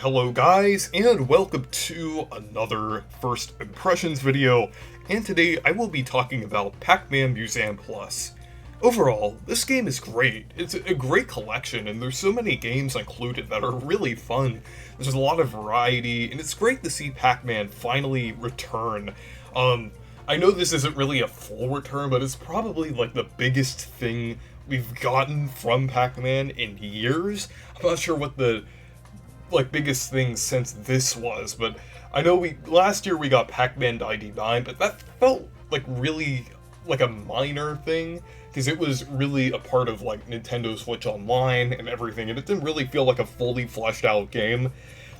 Hello guys, and welcome to another First Impressions video, and today I will be talking about Pac-Man Museum Plus. Overall, this game is great. It's a great collection, and there's so many games included that are really fun. There's a lot of variety, and it's great to see Pac-Man finally return. I know this isn't really a full return, but it's probably like the biggest thing we've gotten from Pac-Man in years. I'm not sure what the biggest thing since this was, but I know last year we got Pac-Man 99, but that felt like really like a minor thing because it was really a part of like Nintendo Switch Online and everything, and it didn't really feel like a fully fleshed out game.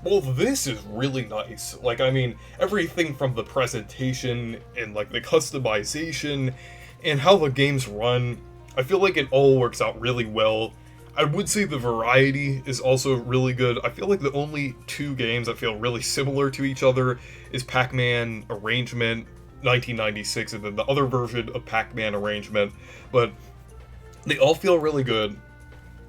Well, this is really nice. Like, I mean, everything from the presentation and like the customization and how the games run, I feel like it all works out really well. I would say the variety is also really good. I feel like the only two games that feel really similar to each other is Pac-Man Arrangement 1996 and then the other version of Pac-Man Arrangement, but they all feel really good,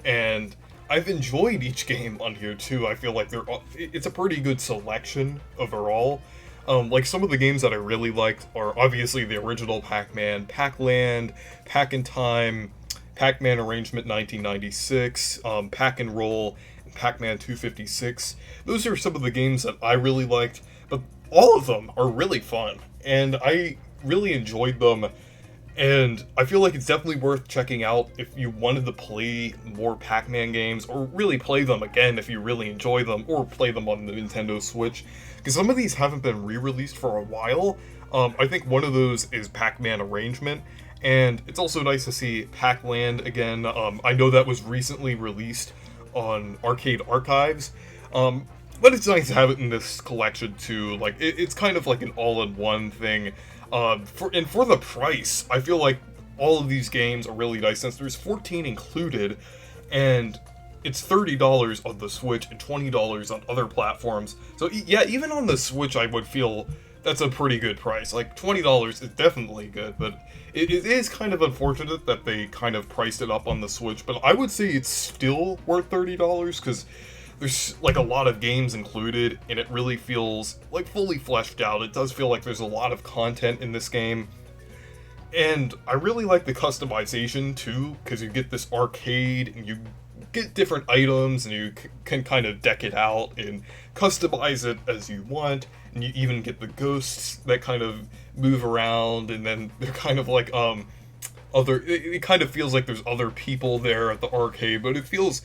and I've enjoyed each game on here too. I feel like it's a pretty good selection overall. Like some of the games that I really liked are obviously the original Pac-Man, Pac-Land, Pac-in-Time, Pac-Man Arrangement 1996, Pac-and-Roll, and Pac-Man 256. Those are some of the games that I really liked, but all of them are really fun, and I really enjoyed them, and I feel like it's definitely worth checking out if you wanted to play more Pac-Man games, or really play them again if you really enjoy them, or play them on the Nintendo Switch, because some of these haven't been re-released for a while. I think one of those is Pac-Man Arrangement, and it's also nice to see Pac-Land again. I know that was recently released on Arcade Archives, but it's nice to have it in this collection too. Like, it's kind of like an all-in-one thing. For the price, I feel like all of these games are really nice since there's 14 included, and it's $30 on the Switch and $20 on other platforms. So yeah, even on the Switch, I would feel that's a pretty good price. Like, $20 is definitely good, but it is kind of unfortunate that they kind of priced it up on the Switch, but I would say it's still worth $30 because there's like a lot of games included, and it really feels like fully fleshed out. It does feel like there's a lot of content in this game, and I really like the customization too, because you get this arcade and you get different items and you can kind of deck it out and customize it as you want, and you even get the ghosts that kind of move around, and then they're kind of like it kind of feels like there's other people there at the arcade, but it feels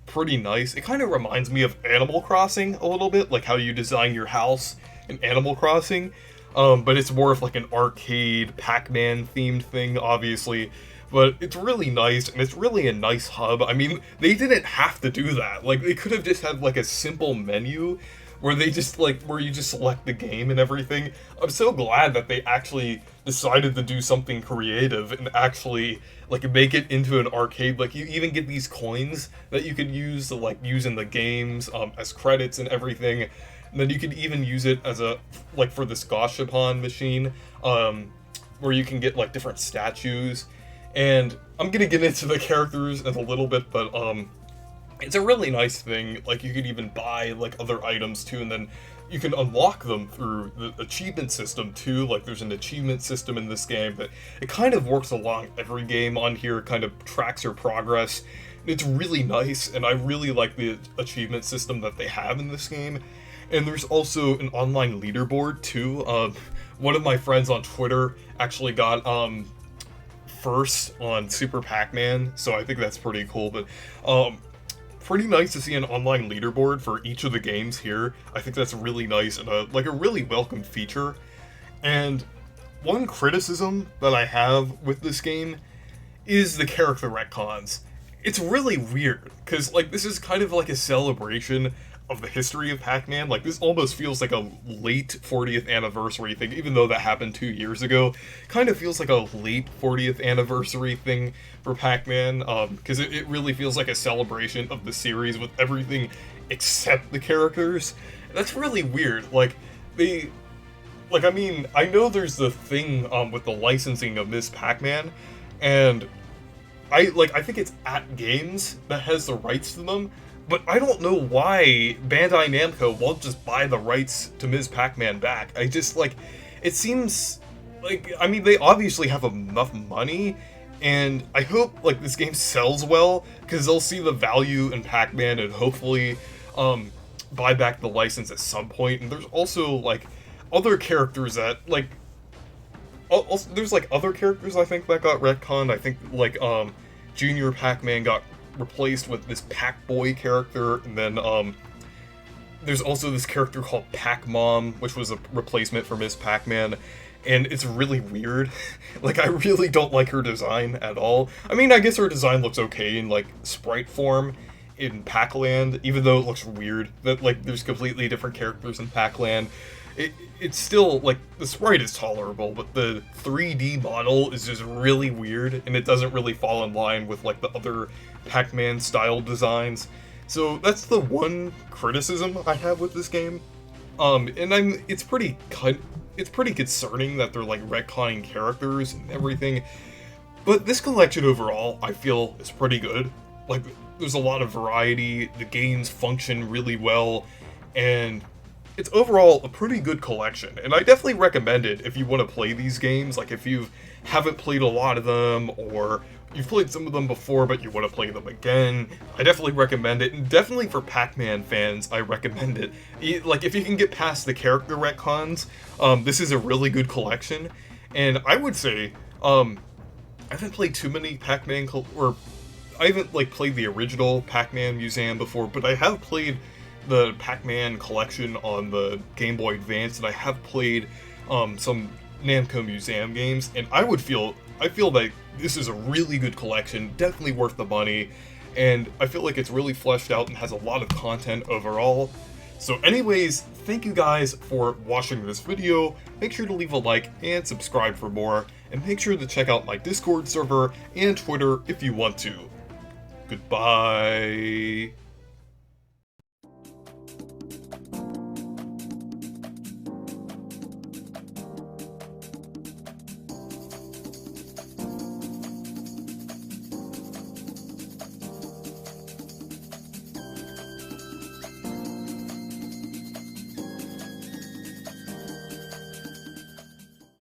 pretty nice. It kind of reminds me of Animal Crossing a little bit, like how you design your house in Animal Crossing, but it's more of like an arcade Pac-Man themed thing, obviously. But it's really nice, and it's really a nice hub. I mean, they didn't have to do that. Like, they could have just had like a simple menu where they just where you just select the game and everything. I'm so glad that they actually decided to do something creative and actually like make it into an arcade. Like, you even get these coins that you can use to like use in the games as credits and everything. And then you can even use it as a for this Gashapon machine, where you can get like different statues. And I'm gonna get into the characters in a little bit, but it's a really nice thing. Like, you could even buy like other items too, and then you can unlock them through the achievement system too. Like, there's an achievement system in this game that it kind of works along every game on here, kind of tracks your progress. It's really nice, and I really like the achievement system that they have in this game. And there's also an online leaderboard too. One of my friends on Twitter actually got first on Super Pac-Man, so I think that's pretty cool. But pretty nice to see an online leaderboard for each of the games here. I think that's really nice and a really welcome feature. And one criticism that I have with this game is the character retcons. It's really weird, because like this is kind of like a celebration of the history of Pac-Man. Like, this almost feels like a late 40th anniversary thing, even though that happened 2 years ago. Kind of feels like a late 40th anniversary thing for Pac-Man, because it really feels like a celebration of the series with everything except the characters. That's really weird. Like, I mean, I know there's the thing with the licensing of Miss Pac-Man, and I think it's At Games that has the rights to them, But I don't know why Bandai Namco won't just buy the rights to Ms. Pac-Man back. I just, like, it seems like, I mean, they obviously have enough money, and I hope, like, this game sells well, because they'll see the value in Pac-Man and hopefully, buy back the license at some point. And there's also, like, other characters that, like, also, there's, like, other characters, I think, that got retconned. I think, like, Junior Pac-Man got replaced with this Pac-Boy character, and then, there's also this character called Pac-Mom, which was a replacement for Miss Pac-Man, and it's really weird. Like, I really don't like her design at all. I mean, I guess her design looks okay in, like, sprite form in Pac-Land, even though it looks weird that, like, there's completely different characters in Pac-Land. It's still, like, the sprite is tolerable, but the 3D model is just really weird, and it doesn't really fall in line with, like, the other Pac-Man style designs. So that's the one criticism I have with this game. And it's pretty concerning that they're, like, retconning characters and everything. But this collection overall, I feel, is pretty good. Like, there's a lot of variety, the games function really well, and it's overall a pretty good collection, and I definitely recommend it if you want to play these games. Like, if you haven't played a lot of them, or you've played some of them before but you want to play them again, I definitely recommend it. And definitely for Pac-Man fans, I recommend it. Like, if you can get past the character retcons, this is a really good collection. And I would say, I haven't played too many Pac-Man, or I haven't, like, played the original Pac-Man Museum before, but I have played the Pac-Man collection on the Game Boy Advance, and I have played some Namco Museum games, and I feel that this is a really good collection, definitely worth the money, and I feel like it's really fleshed out and has a lot of content overall. So anyways, thank you guys for watching this video. Make sure to leave a like and subscribe for more, and make sure to check out my Discord server and Twitter if you want to. Goodbye.